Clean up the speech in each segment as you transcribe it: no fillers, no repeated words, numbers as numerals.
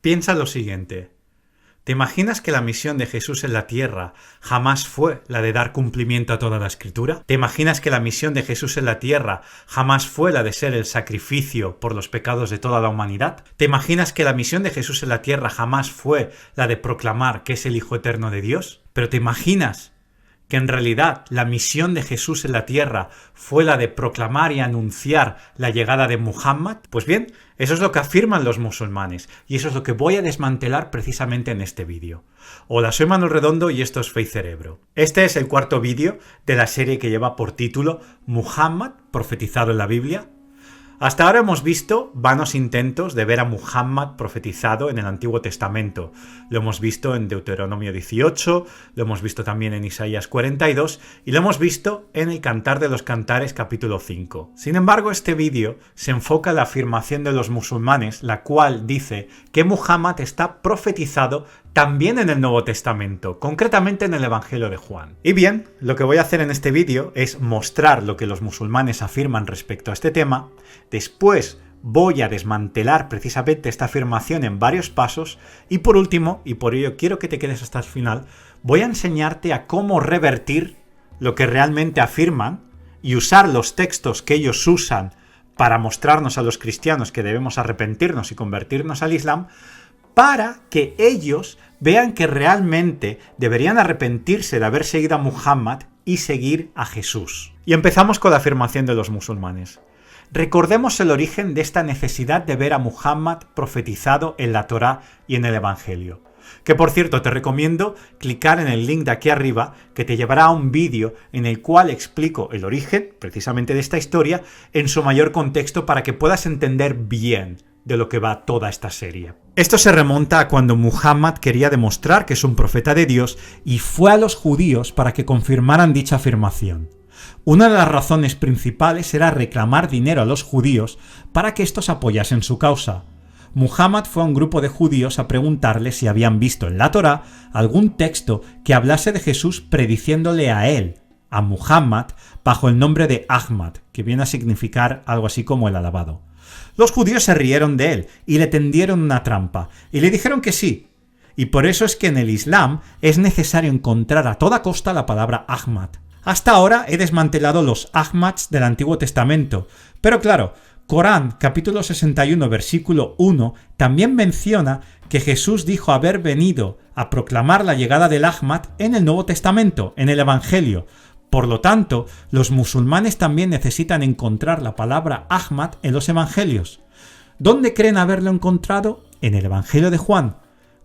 Piensa lo siguiente. ¿Te imaginas que la misión de Jesús en la tierra jamás fue la de dar cumplimiento a toda la Escritura? ¿Te imaginas que la misión de Jesús en la tierra jamás fue la de ser el sacrificio por los pecados de toda la humanidad? ¿Te imaginas que la misión de Jesús en la tierra jamás fue la de proclamar que es el Hijo Eterno de Dios? ¿Pero te imaginas que en realidad la misión de Jesús en la tierra fue la de proclamar y anunciar la llegada de Muhammad? Pues bien, eso es lo que afirman los musulmanes, y eso es lo que voy a desmantelar precisamente en este vídeo. Hola, soy Manuel Redondo y esto es Fe y Cerebro. Este es el cuarto vídeo de la serie que lleva por título Muhammad, profetizado en la Biblia. Hasta ahora hemos visto vanos intentos de ver a Muhammad profetizado en el Antiguo Testamento. Lo hemos visto en Deuteronomio 18, lo hemos visto también en Isaías 42 y lo hemos visto en el Cantar de los Cantares capítulo 5. Sin embargo, este vídeo se enfoca en la afirmación de los musulmanes, la cual dice que Muhammad está profetizado también en el Nuevo Testamento, concretamente en el Evangelio de Juan. Y bien, lo que voy a hacer en este vídeo es mostrar lo que los musulmanes afirman respecto a este tema. Después voy a desmantelar precisamente esta afirmación en varios pasos y por último, y por ello quiero que te quedes hasta el final, voy a enseñarte a cómo revertir lo que realmente afirman y usar los textos que ellos usan para mostrarnos a los cristianos que debemos arrepentirnos y convertirnos al Islam, para que ellos vean que realmente deberían arrepentirse de haber seguido a Muhammad y seguir a Jesús. Y empezamos con la afirmación de los musulmanes. Recordemos el origen de esta necesidad de ver a Muhammad profetizado en la Torá y en el Evangelio. Que por cierto, te recomiendo clicar en el link de aquí arriba que te llevará a un vídeo en el cual explico el origen, precisamente de esta historia, en su mayor contexto para que puedas entender bien de lo que va toda esta serie. Esto se remonta a cuando Muhammad quería demostrar que es un profeta de Dios y fue a los judíos para que confirmaran dicha afirmación. Una de las razones principales era reclamar dinero a los judíos para que estos apoyasen su causa. Muhammad fue a un grupo de judíos a preguntarles si habían visto en la Torá algún texto que hablase de Jesús prediciéndole a él, a Muhammad, bajo el nombre de Ahmad, que viene a significar algo así como el alabado. Los judíos se rieron de él y le tendieron una trampa, y le dijeron que sí. Y por eso es que en el Islam es necesario encontrar a toda costa la palabra Ahmad. Hasta ahora he desmantelado los Ahmads del Antiguo Testamento, pero claro, Corán, capítulo 61, versículo 1, también menciona que Jesús dijo haber venido a proclamar la llegada del Ahmad en el Nuevo Testamento, en el Evangelio. Por lo tanto, los musulmanes también necesitan encontrar la palabra Ahmad en los Evangelios. ¿Dónde creen haberlo encontrado? En el Evangelio de Juan,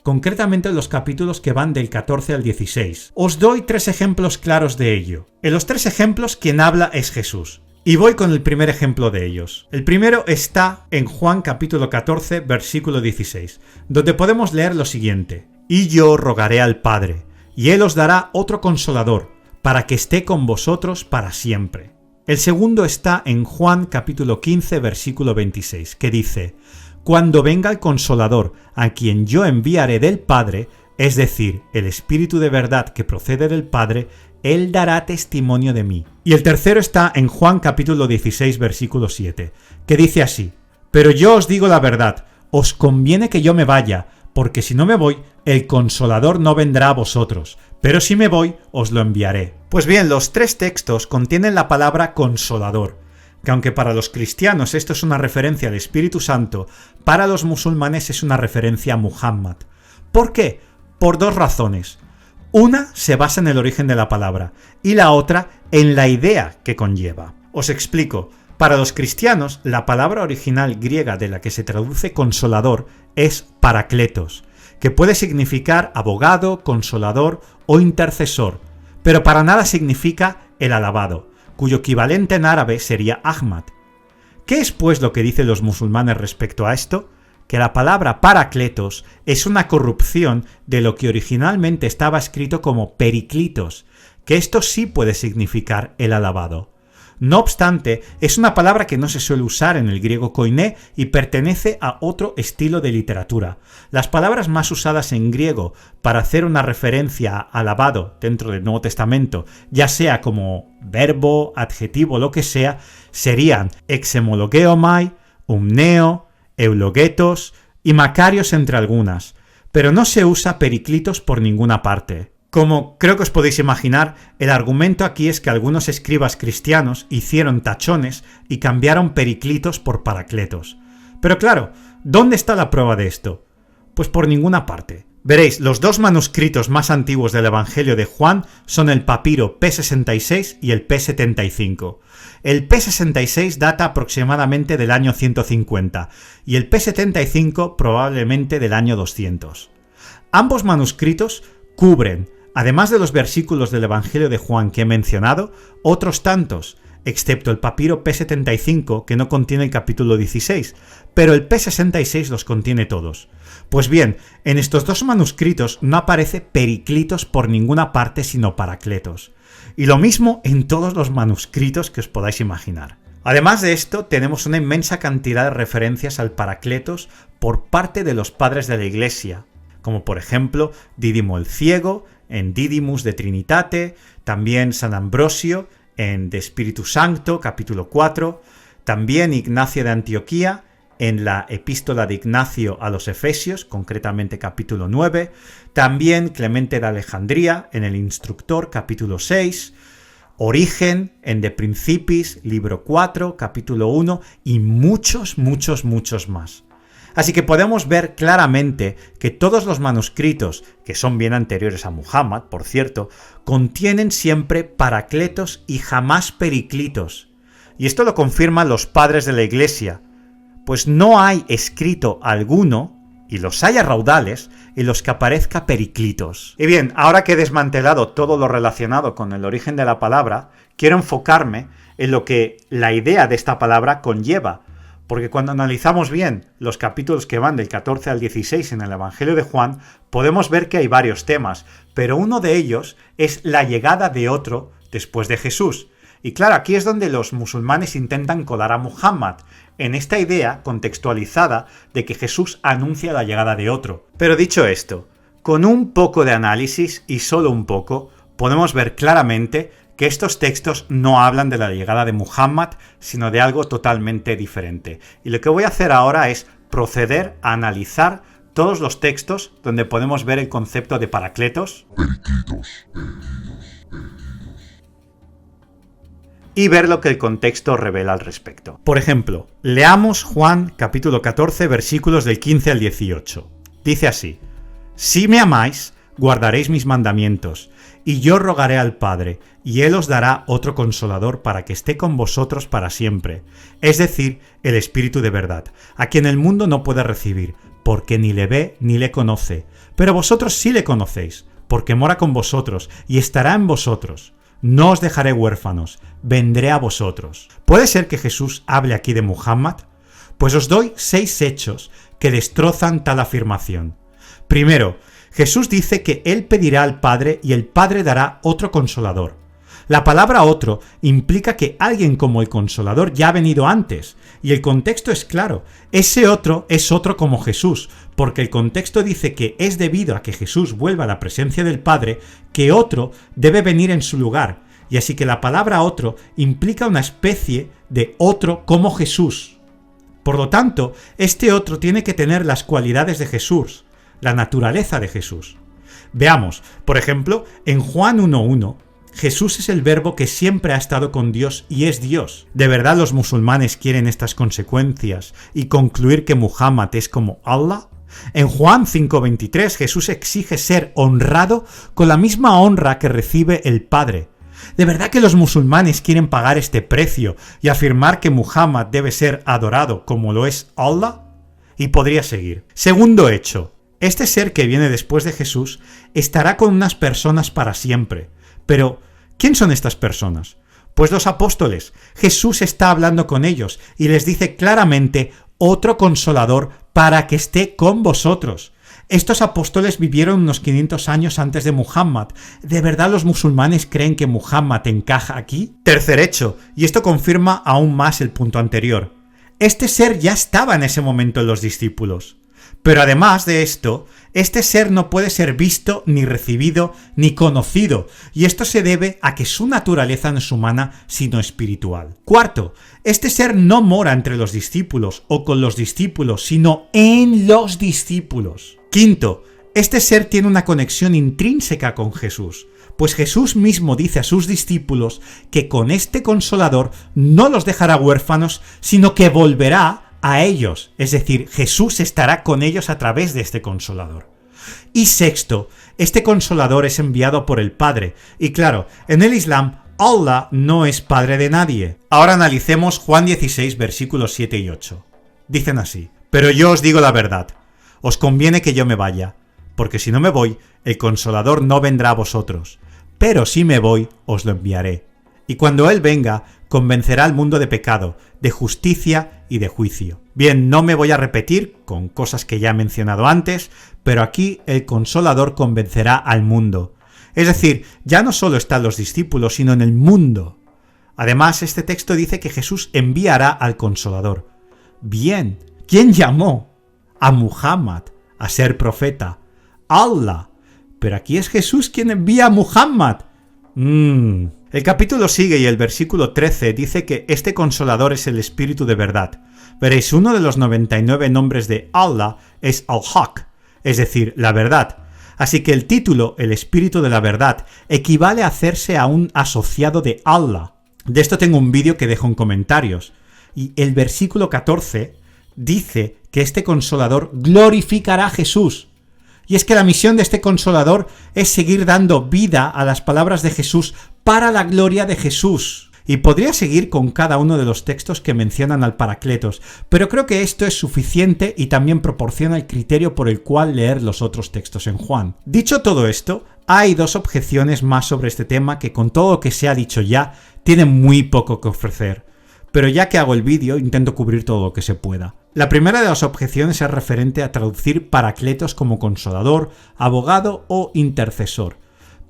concretamente en los capítulos que van del 14 al 16. Os doy 3 ejemplos claros de ello. En los 3 ejemplos, quien habla es Jesús. Y voy con el primer ejemplo de ellos. El primero está en Juan capítulo 14, versículo 16, donde podemos leer lo siguiente. Y yo rogaré al Padre, y Él os dará otro consolador, para que esté con vosotros para siempre. El segundo está en Juan capítulo 15, versículo 26, que dice: Cuando venga el Consolador, a quien yo enviaré del Padre, es decir, el Espíritu de verdad que procede del Padre, Él dará testimonio de mí. Y el tercero está en Juan capítulo 16, versículo 7, que dice así: Pero yo os digo la verdad, os conviene que yo me vaya, porque si no me voy, el Consolador no vendrá a vosotros, pero si me voy, os lo enviaré. Pues bien, los 3 textos contienen la palabra Consolador, que aunque para los cristianos esto es una referencia al Espíritu Santo, para los musulmanes es una referencia a Muhammad. ¿Por qué? Por 2 razones. Una se basa en el origen de la palabra y la otra en la idea que conlleva. Os explico. Para los cristianos, la palabra original griega de la que se traduce consolador es parakletos, que puede significar abogado, consolador o intercesor, pero para nada significa el alabado, cuyo equivalente en árabe sería Ahmad. ¿Qué es pues lo que dicen los musulmanes respecto a esto? Que la palabra parakletos es una corrupción de lo que originalmente estaba escrito como periklitos, que esto sí puede significar el alabado. No obstante, es una palabra que no se suele usar en el griego koiné y pertenece a otro estilo de literatura. Las palabras más usadas en griego para hacer una referencia a alabado dentro del Nuevo Testamento, ya sea como verbo, adjetivo, lo que sea, serían exemologeomai, umneo, eulogetos, y Macarios entre algunas, pero no se usa Periclitos por ninguna parte. Como creo que os podéis imaginar, el argumento aquí es que algunos escribas cristianos hicieron tachones y cambiaron Periclitos por Paracletos. Pero claro, ¿dónde está la prueba de esto? Pues por ninguna parte. Veréis, los dos manuscritos más antiguos del Evangelio de Juan son el papiro P66 y el P75. El P66 data aproximadamente del año 150 y el P75 probablemente del año 200. Ambos manuscritos cubren, además de los versículos del Evangelio de Juan que he mencionado, otros tantos, excepto el papiro P75 que no contiene el capítulo 16, pero el P66 los contiene todos. Pues bien, en estos dos manuscritos no aparece Periclitos por ninguna parte sino Paracletos. Y lo mismo en todos los manuscritos que os podáis imaginar. Además de esto, tenemos una inmensa cantidad de referencias al Paracletos por parte de los padres de la Iglesia, como por ejemplo Dídimo el Ciego en Didymus de Trinitate, también San Ambrosio en De Spiritu Sancto, capítulo 4, también Ignacio de Antioquía en la Epístola de Ignacio a los Efesios, concretamente capítulo 9, también Clemente de Alejandría en el Instructor, capítulo 6, Origen en De Principis, libro 4, capítulo 1, y muchos más. Así que podemos ver claramente que todos los manuscritos, que son bien anteriores a Muhammad, por cierto, contienen siempre Paracletos y jamás Periclitos. Y esto lo confirman los padres de la Iglesia, pues no hay escrito alguno, y los hay a raudales, en los que aparezca Periclitos. Y bien, ahora que he desmantelado todo lo relacionado con el origen de la palabra, quiero enfocarme en lo que la idea de esta palabra conlleva, porque cuando analizamos bien los capítulos que van del 14 al 16 en el Evangelio de Juan, podemos ver que hay varios temas, pero uno de ellos es la llegada de otro después de Jesús. Y claro, aquí es donde los musulmanes intentan colar a Muhammad, en esta idea contextualizada de que Jesús anuncia la llegada de otro. Pero dicho esto, con un poco de análisis, y solo un poco, podemos ver claramente que estos textos no hablan de la llegada de Muhammad, sino de algo totalmente diferente. Y lo que voy a hacer ahora es proceder a analizar todos los textos donde podemos ver el concepto de Paracletos, y ver lo que el contexto revela al respecto. Por ejemplo, leamos Juan capítulo 14 versículos del 15 al 18. Dice así: Si me amáis, guardaréis mis mandamientos, y yo rogaré al Padre, y Él os dará otro Consolador para que esté con vosotros para siempre, es decir, el Espíritu de verdad, a quien el mundo no puede recibir, porque ni le ve ni le conoce, pero vosotros sí le conocéis, porque mora con vosotros y estará en vosotros. No os dejaré huérfanos, vendré a vosotros. ¿Puede ser que Jesús hable aquí de Muhammad? Pues os doy 6 hechos que destrozan tal afirmación. Primero, Jesús dice que Él pedirá al Padre y el Padre dará otro Consolador. La palabra otro implica que alguien como el Consolador ya ha venido antes, y el contexto es claro, ese otro es otro como Jesús, porque el contexto dice que es debido a que Jesús vuelva a la presencia del Padre que otro debe venir en su lugar, y así que la palabra otro implica una especie de otro como Jesús. Por lo tanto, este otro tiene que tener las cualidades de Jesús, la naturaleza de Jesús. Veamos, por ejemplo, en Juan 1:1, Jesús es el verbo que siempre ha estado con Dios y es Dios. ¿De verdad los musulmanes quieren estas consecuencias y concluir que Muhammad es como Allah? En Juan 5:23 Jesús exige ser honrado con la misma honra que recibe el Padre. ¿De verdad que los musulmanes quieren pagar este precio y afirmar que Muhammad debe ser adorado como lo es Allah? Y podría seguir. Segundo hecho. Este ser que viene después de Jesús estará con unas personas para siempre. Pero, ¿quién son estas personas? Pues los apóstoles. Jesús está hablando con ellos y les dice claramente otro Consolador para que esté con vosotros. Estos apóstoles vivieron unos 500 años antes de Muhammad. ¿De verdad los musulmanes creen que Muhammad encaja aquí? Tercer hecho, y esto confirma aún más el punto anterior. Este ser ya estaba en ese momento en los discípulos. Pero además de esto, este ser no puede ser visto, ni recibido, ni conocido, y esto se debe a que su naturaleza no es humana, sino espiritual. Cuarto, este ser no mora entre los discípulos o con los discípulos, sino en los discípulos. Quinto, este ser tiene una conexión intrínseca con Jesús, pues Jesús mismo dice a sus discípulos que con este Consolador no los dejará huérfanos, sino que volverá a ellos, es decir, Jesús estará con ellos a través de este Consolador. Y sexto, este Consolador es enviado por el Padre, y claro, en el Islam, Allah no es padre de nadie. Ahora analicemos Juan 16, versículos 7 y 8. Dicen así: pero yo os digo la verdad, os conviene que yo me vaya, porque si no me voy, el Consolador no vendrá a vosotros, pero si me voy, os lo enviaré. Y cuando Él venga, convencerá al mundo de pecado, de justicia y de juicio. Bien, no me voy a repetir con cosas que ya he mencionado antes, pero aquí el Consolador convencerá al mundo. Es decir, ya no solo están los discípulos, sino en el mundo. Además, este texto dice que Jesús enviará al Consolador. Bien, ¿quién llamó a Muhammad a ser profeta? Allah. Pero aquí es Jesús quien envía a Muhammad. El capítulo sigue y el versículo 13 dice que este Consolador es el Espíritu de verdad. Veréis, uno de los 99 nombres de Allah es Al-Haq, es decir, la verdad. Así que el título, el Espíritu de la Verdad, equivale a hacerse a un asociado de Allah. De esto tengo un vídeo que dejo en comentarios. Y el versículo 14 dice que este Consolador glorificará a Jesús. Y es que la misión de este Consolador es seguir dando vida a las palabras de Jesús para la gloria de Jesús. Y podría seguir con cada uno de los textos que mencionan al Paracletos, pero creo que esto es suficiente y también proporciona el criterio por el cual leer los otros textos en Juan. Dicho todo esto, hay dos objeciones más sobre este tema que, con todo lo que se ha dicho ya, tienen muy poco que ofrecer. Pero ya que hago el vídeo, intento cubrir todo lo que se pueda. La primera de las objeciones es referente a traducir Paracletos como consolador, abogado o intercesor.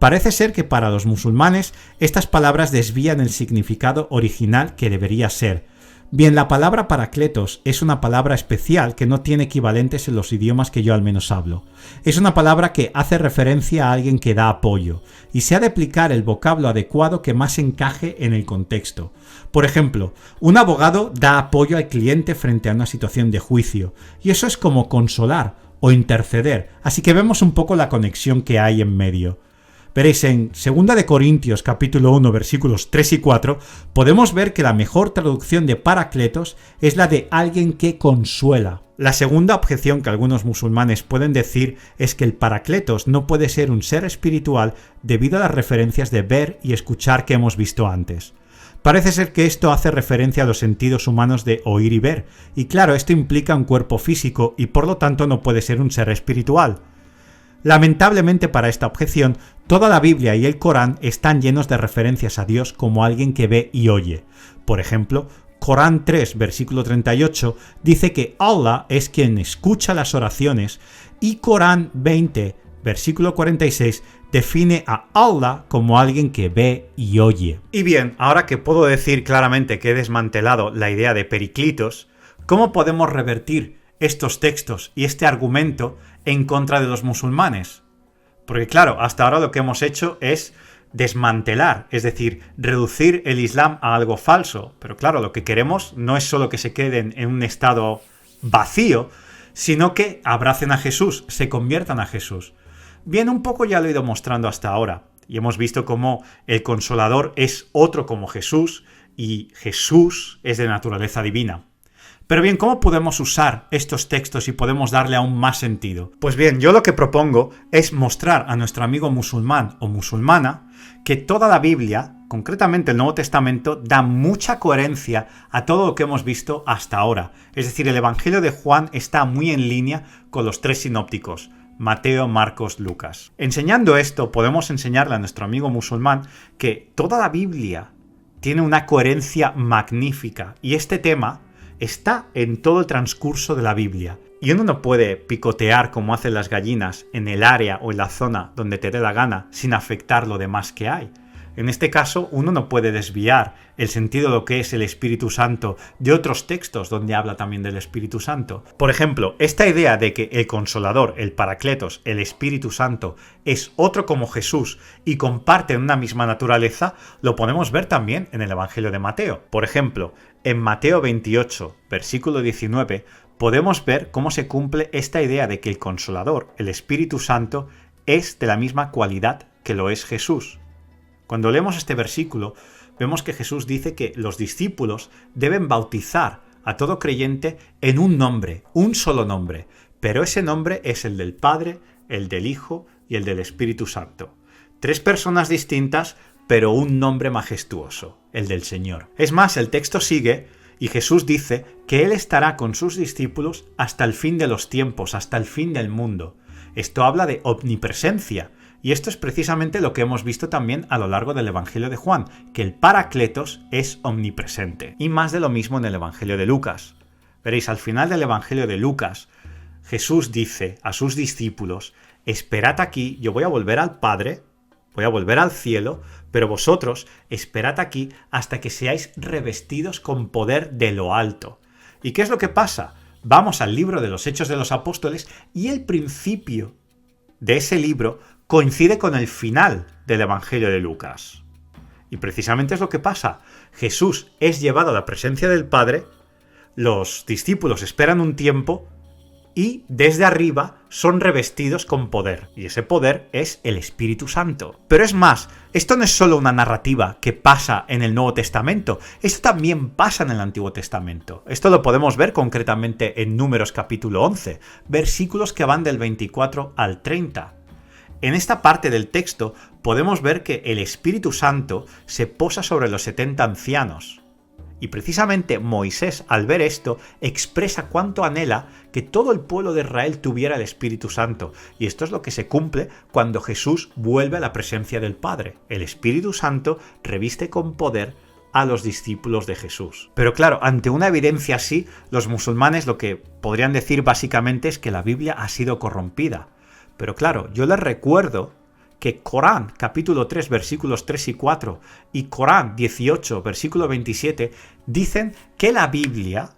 Parece ser que para los musulmanes estas palabras desvían el significado original que debería ser. Bien, la palabra Paracletos es una palabra especial que no tiene equivalentes en los idiomas que yo al menos hablo. Es una palabra que hace referencia a alguien que da apoyo, y se ha de aplicar el vocablo adecuado que más encaje en el contexto. Por ejemplo, un abogado da apoyo al cliente frente a una situación de juicio, y eso es como consolar o interceder, así que vemos un poco la conexión que hay en medio. Veréis, en 2 de Corintios capítulo 1 versículos 3 y 4 podemos ver que la mejor traducción de Paracletos es la de alguien que consuela. La segunda objeción que algunos musulmanes pueden decir es que el Paracletos no puede ser un ser espiritual debido a las referencias de ver y escuchar que hemos visto antes. Parece ser que esto hace referencia a los sentidos humanos de oír y ver, y claro, esto implica un cuerpo físico y por lo tanto no puede ser un ser espiritual. Lamentablemente para esta objeción, toda la Biblia y el Corán están llenos de referencias a Dios como alguien que ve y oye. Por ejemplo, Corán 3, versículo 38, dice que Allah es quien escucha las oraciones, y Corán 20, versículo 46, define a Allah como alguien que ve y oye. Y bien, ahora que puedo decir claramente que he desmantelado la idea de Periclitos, ¿cómo podemos revertir estos textos y este argumento en contra de los musulmanes? Porque claro, hasta ahora lo que hemos hecho es desmantelar, es decir, reducir el Islam a algo falso. Pero claro, lo que queremos no es solo que se queden en un estado vacío, sino que abracen a Jesús, se conviertan a Jesús. Bien, un poco ya lo he ido mostrando hasta ahora, y hemos visto cómo el Consolador es otro como Jesús, y Jesús es de naturaleza divina. Pero bien, ¿cómo podemos usar estos textos y podemos darle aún más sentido? Pues bien, yo lo que propongo es mostrar a nuestro amigo musulmán o musulmana que toda la Biblia, concretamente el Nuevo Testamento, da mucha coherencia a todo lo que hemos visto hasta ahora. Es decir, el Evangelio de Juan está muy en línea con los tres sinópticos: Mateo, Marcos, Lucas. Enseñando esto, podemos enseñarle a nuestro amigo musulmán que toda la Biblia tiene una coherencia magnífica, y este tema está en todo el transcurso de la Biblia. Y uno no puede picotear como hacen las gallinas en el área o en la zona donde te dé la gana sin afectar lo demás que hay. En este caso, uno no puede desviar el sentido de lo que es el Espíritu Santo de otros textos donde habla también del Espíritu Santo. Por ejemplo, esta idea de que el Consolador, el Paracletos, el Espíritu Santo es otro como Jesús y comparten una misma naturaleza, lo podemos ver también en el Evangelio de Mateo. Por ejemplo, en Mateo 28, versículo 19, podemos ver cómo se cumple esta idea de que el Consolador, el Espíritu Santo, es de la misma cualidad que lo es Jesús. Cuando leemos este versículo, vemos que Jesús dice que los discípulos deben bautizar a todo creyente en un nombre, un solo nombre, pero ese nombre es el del Padre, el del Hijo y el del Espíritu Santo. 3 personas distintas, pero un nombre majestuoso, el del Señor. Es más, el texto sigue y Jesús dice que Él estará con sus discípulos hasta el fin de los tiempos, hasta el fin del mundo. Esto habla de omnipresencia. Y esto es precisamente lo que hemos visto también a lo largo del Evangelio de Juan, que el Paracletos es omnipresente. Y más de lo mismo en el Evangelio de Lucas. Veréis, al final del Evangelio de Lucas, Jesús dice a sus discípulos, esperad aquí, yo voy a volver al Padre, voy a volver al cielo, pero vosotros esperad aquí hasta que seáis revestidos con poder de lo alto. ¿Y qué es lo que pasa? Vamos al libro de los Hechos de los Apóstoles y el principio de ese libro coincide con el final del Evangelio de Lucas. Y precisamente es lo que pasa. Jesús es llevado a la presencia del Padre, los discípulos esperan un tiempo y desde arriba son revestidos con poder. Y ese poder es el Espíritu Santo. Pero es más, esto no es solo una narrativa que pasa en el Nuevo Testamento, esto también pasa en el Antiguo Testamento. Esto lo podemos ver concretamente en Números capítulo 11, versículos que van del 24 al 30. En esta parte del texto podemos ver que el Espíritu Santo se posa sobre los 70 ancianos. Y precisamente Moisés, al ver esto, expresa cuánto anhela que todo el pueblo de Israel tuviera el Espíritu Santo. Y esto es lo que se cumple cuando Jesús vuelve a la presencia del Padre. El Espíritu Santo reviste con poder a los discípulos de Jesús. Pero claro, ante una evidencia así, los musulmanes lo que podrían decir básicamente es que la Biblia ha sido corrompida. Pero claro, yo les recuerdo que Corán, capítulo 3, versículos 3 y 4, y Corán 18, versículo 27, dicen que la Biblia,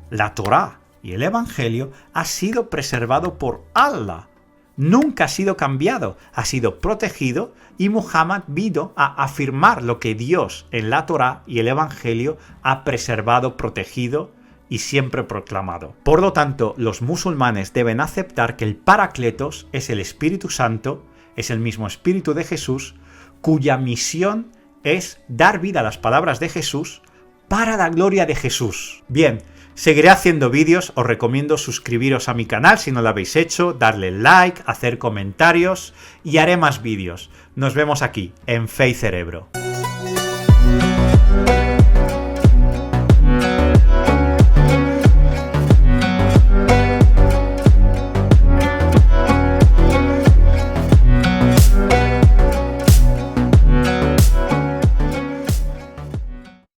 la Torá y el Evangelio ha sido preservado por Allah. Nunca ha sido cambiado, ha sido protegido y Muhammad vino a afirmar lo que Dios en la Torá y el Evangelio ha preservado, protegido y siempre proclamado. Por lo tanto, los musulmanes deben aceptar que el Paracletos es el Espíritu Santo, es el mismo Espíritu de Jesús, cuya misión es dar vida a las palabras de Jesús para la gloria de Jesús. Bien, seguiré haciendo vídeos, os recomiendo suscribiros a mi canal si no lo habéis hecho, darle like, hacer comentarios y haré más vídeos. Nos vemos aquí, en Fe y Cerebro.